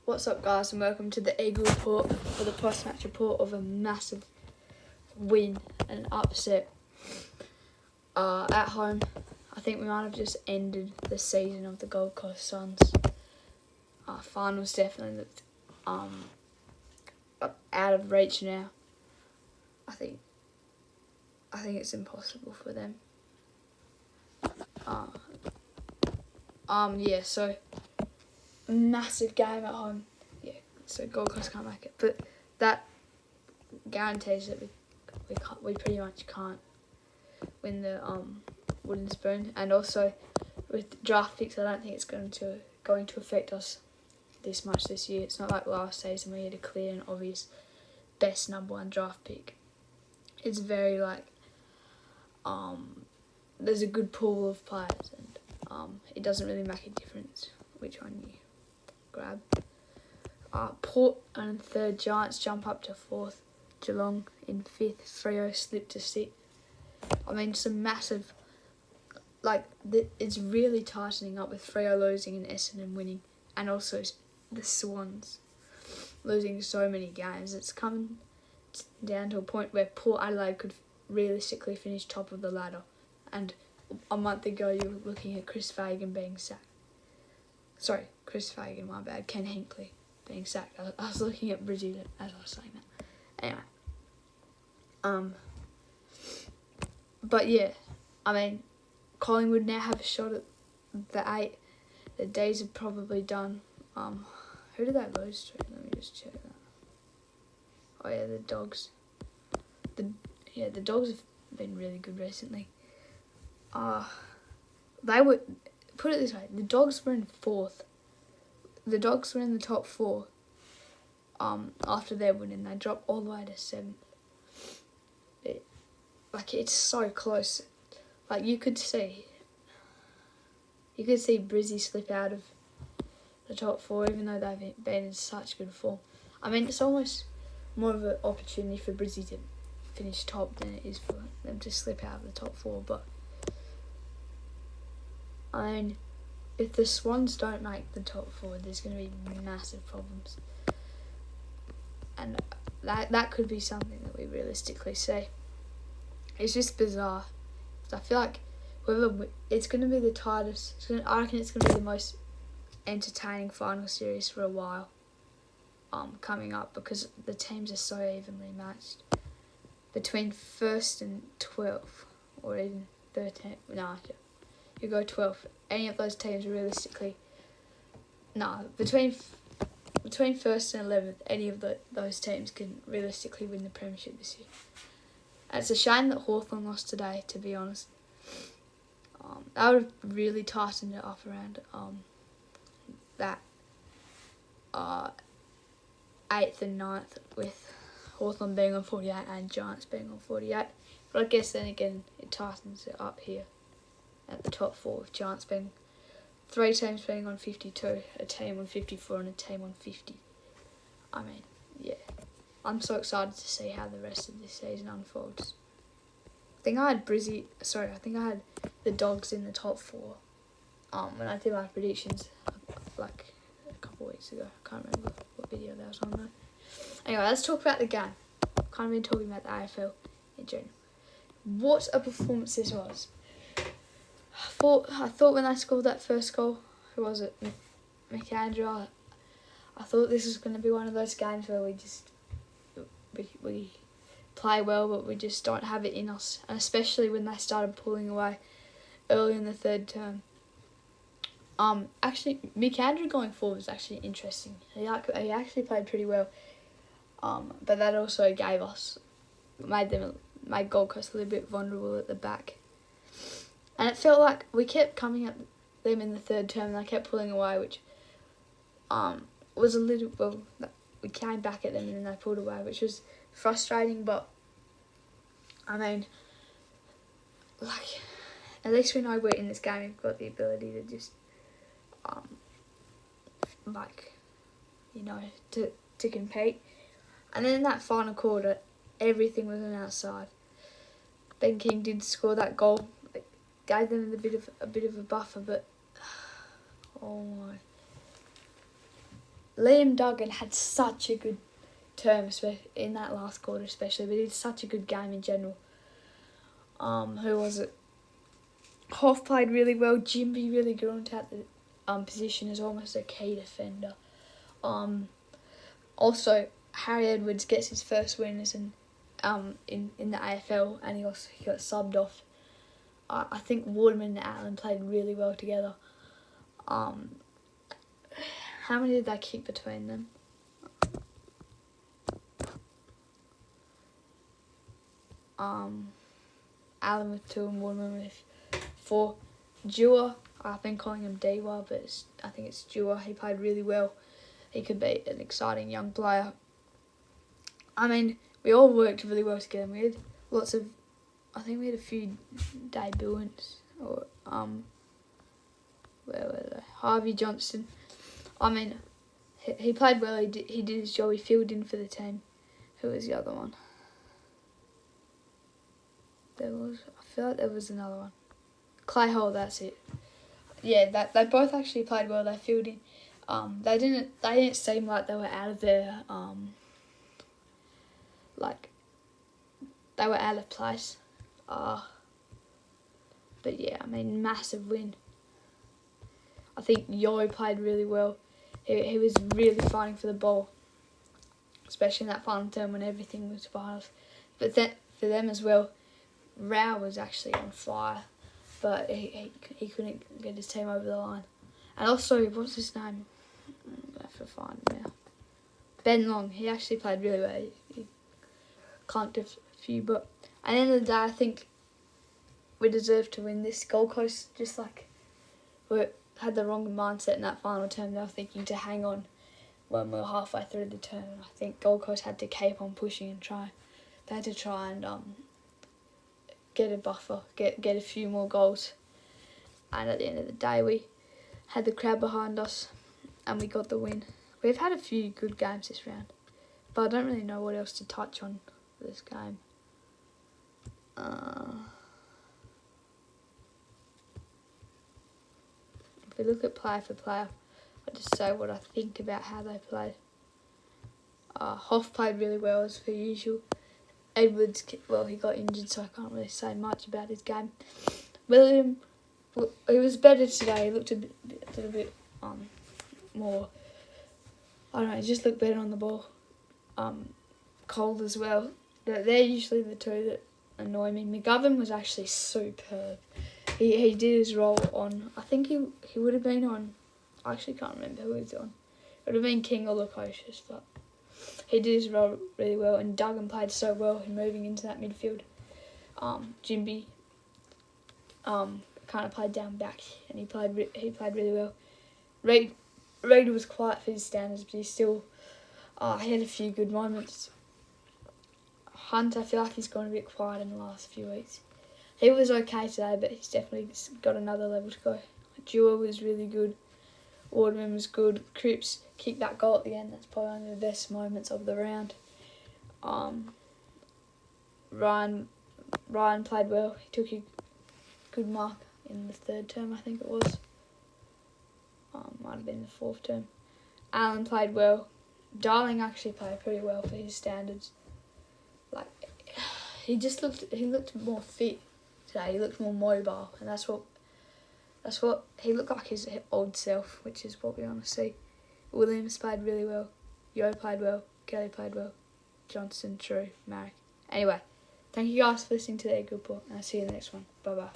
What's up, guys, and welcome to the Eagle Report for the post-match report of a massive win and upset at home. I think we might have just ended the season of the Gold Coast Suns. Finals definitely looked out of reach now. I think it's impossible for them. So massive game at home. Yeah, so Gold Coast can't make it, but that guarantees that we pretty much can't win the wooden spoon. And also with draft picks, I don't think it's going to affect us this much this year. It's not like last season where you had a clear and obvious best number one draft pick. It's very there's a good pool of players, and it doesn't really make a difference which one you grab. Port and third, Giants jump up to fourth, Geelong in fifth, Freo slip to sixth. I mean, some massive, it's really tightening up with Freo losing and Essendon winning, and also the Swans losing so many games. It's coming down to a point where Port Adelaide could realistically finish top of the ladder, and a month ago you were looking at Chris Fagan being sacked. Sorry, Chris Fagan, my bad. Ken Hinkley being sacked. I was looking at Bridgie as I was saying that. Anyway. But yeah, I mean, Collingwood now have a shot at the 8. The D's are probably done. Who did they lose to? Let me just check that. Oh yeah, the Dogs. The Dogs have been really good recently. They were, put it this way, the Dogs were in fourth. The Dogs were in the top 4. After their winning, they dropped all the way to 7th. It's so close. You could see Brizzy slip out of the top 4, even though they've been in such good form. I mean, it's almost more of an opportunity for Brizzy to finish top than it is for them to slip out of the top 4. But I mean, if the Swans don't make the top 4, there's going to be massive problems, and that could be something that we realistically see. It's just bizarre. I feel like it's going to be the tightest. I reckon it's going to be the most entertaining final series for a while. Coming up, because the teams are so evenly matched between 1st and 12th, or even 13th. No, you go 12th. Any of those teams realistically. No, between 1st and 11th, any of those teams can realistically win the premiership this year. And it's a shame that Hawthorn lost today, to be honest. That would have really tightened it up around that 8th and 9th, with Hawthorn being on 48 and Giants being on 48. But I guess then again it tightens it up here at the top 4, with Giants being 3 teams being on 52, a team on 54 and a team on 50. I mean, yeah. I'm so excited to see how the rest of this season unfolds. I think I had the Dogs in the top 4 when I did my predictions a couple of weeks ago. I can't remember what video that was on though. Anyway, let's talk about the game. Kind of been talking about the AFL in general. What a performance this was. I thought when I scored that first goal, who was it? McAndrew. I thought this was going to be one of those games where we play well, but we just don't have it in us. And especially when they started pulling away early in the third term. Actually, McAndrew going forward was actually interesting. He actually played pretty well. But that also made Gold Coast a little bit vulnerable at the back. And it felt like we kept coming at them in the third term and they kept pulling away, which was a little... Well, we came back at them and then they pulled away, which was frustrating. But, I mean, at least we know we're in this game. We've got the ability to just, to compete. And then in that final quarter, everything was on our side. Ben King did score that goal. It gave them a bit of a buffer, but oh my. Liam Duggan had such a good term in that last quarter especially, but he did such a good game in general. Who was it? Hoff played really well. Jimby really grew into the position as almost a key defender. Also, Harry Edwards gets his first win as in the AFL, and he got subbed off. I think Waterman and Allen played really well together. How many did they kick between them? Allen with 2 and Waterman with 4. Dewar, I've been calling him Dewar, but I think it's Dewar. He played really well. He could be an exciting young player. I mean, we all worked really well together. We had I think we had a few debutantes. Or, where were they? Harvey Johnston. I mean, he played well. He did his job. He filled in for the team. Who was the other one? I feel like there was another one. Clay Hall, that's it. Yeah, they both actually played well. They filled in. They didn't seem like they were out of their they were out of place. But yeah, I mean, massive win. I think Yo played really well. He was really fighting for the ball, especially in that final term when everything was fired. But for them as well, Rao was actually on fire, but he couldn't get his team over the line. And also, what's his name? I have to find him now. Ben Long, he actually played really well. He clanked a few, but at the end of the day, I think we deserved to win this. Gold Coast just had the wrong mindset in that final term. They were thinking to hang on when we were halfway through the term. I think Gold Coast had to keep on pushing and try. They had to try and get a buffer, get a few more goals. And at the end of the day, we had the crowd behind us and we got the win. We've had a few good games this round, but I don't really know what else to touch on for this game. If we look at player for player, I'll just say what I think about how they played. Hoff played really well as per usual. Edwards, well, he got injured, so I can't really say much about his game. William, he was better today. He looked a little bit more, I don't know, he just looked better on the ball. Cold as well. They're usually the two that annoy me. McGovern was actually superb. He did his role on, I think he would have been on, I actually can't remember who he was on. It would have been King or Lukosius, but he did his role really well, and Duggan played so well in moving into that midfield. Jimby kind of played down back, and he played really well. Reid was quiet for his standards, but he still he had a few good moments. Hunt, I feel like he's gone a bit quiet in the last few weeks. He was okay today, but he's definitely got another level to go. Dewar was really good. Waterman was good. Cripps kicked that goal at the end. That's probably one of the best moments of the round. Ryan played well. He took a good mark in the 3rd term, I think it was. Might have been the 4th term. Allen played well. Darling actually played pretty well for his standards. He looked more fit today. He looked more mobile, and that's what he looked like, his old self, which is what we want to see. Williams played really well. Yo played well. Kelly played well. Johnson, True, Marek. Anyway, thank you guys for listening to the Good Report, and I'll see you in the next one. Bye bye.